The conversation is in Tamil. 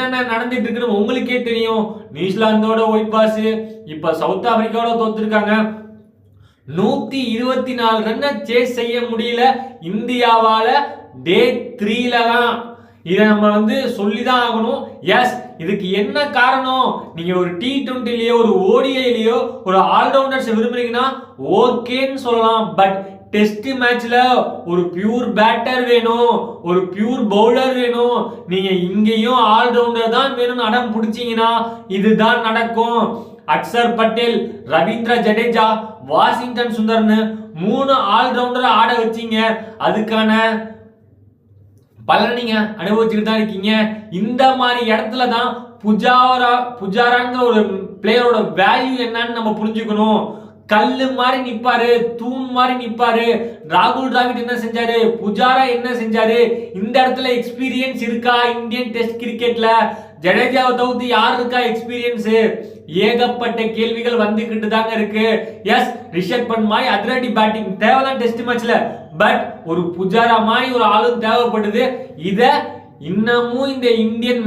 என்ன நடந்துட்டு இருக்குன்னு உங்களுக்கே தெரியும். நியூசிலாந்தோட ஒயிட் வாஷ், இப்ப சவுத் ஆப்பிரிக்காவோட தோத்துருக்காங்க. 124 ரன்னை சேஸ் செய்ய முடியல இந்தியாவால டே 3ல தான். இதை நம்ம சொல்லிதான் ஆகணும். எஸ், இதுக்கு என்ன காரணம்? நீங்க ஒரு T20லயோ ஒரு ODIலயோ ஒரு ஆல்ரவுண்டர்ஸ் விரும்புறீங்கன்னா ஓகேன்னு சொல்லலாம். பட் டெஸ்ட் மேட்ச்ல ஒரு பியூர் பேட்டர் வேணும், ஒரு பியூர் பவுலர் வேணும். நீங்க இங்கேயும் ஆல்ரவுண்டர் தான் வேணும்னு அடம் பிடிச்சீங்கன்னா இதுதான் நடக்கும். அக்சர் பட்டேல், ரவீந்திர ஜடேஜா, வாஷிங்டன் சுந்தர்னு 3 ஆல்ரவுண்டர் ஆட வச்சீங்க. அதுக்கான பலனை நீங்க அனுபவிச்சுட்டு தான் இருக்கீங்க. இந்த மாதிரி இடத்துல தான் புஜாராங்கிற ஒரு பிளேயரோட வேல்யூ என்னன்னு நம்ம புரிஞ்சுக்கணும். கல்லு மாதிரி நிப்பாரு, தூண் மாதிரி நிப்பாரு. ராகுல் டிராவிட் என்ன செஞ்சாரு, புஜாரா என்ன செஞ்சாரு? இந்த இடத்துல எக்ஸ்பீரியன்ஸ் இருக்கா இந்தியன் டெஸ்ட் கிரிக்கெட்ல? ஜடேஜாவை தவிர்த்து யார் இருக்கா எக்ஸ்பீரியன்ஸ்? ஏகப்பட்ட கேள்விகள் வந்துகிட்டு தாங்க இருக்கு. எஸ், ரிஷப் பண்ட் மாதிரி அதிரடி பேட்டிங் தேவைதான் டெஸ்ட் மேட்ச்ல. பட் ஒரு புஜாரா மாதிரி ஒரு ஆளும் தேவைப்படுது. இத இன்னமும் இந்த இந்தியன்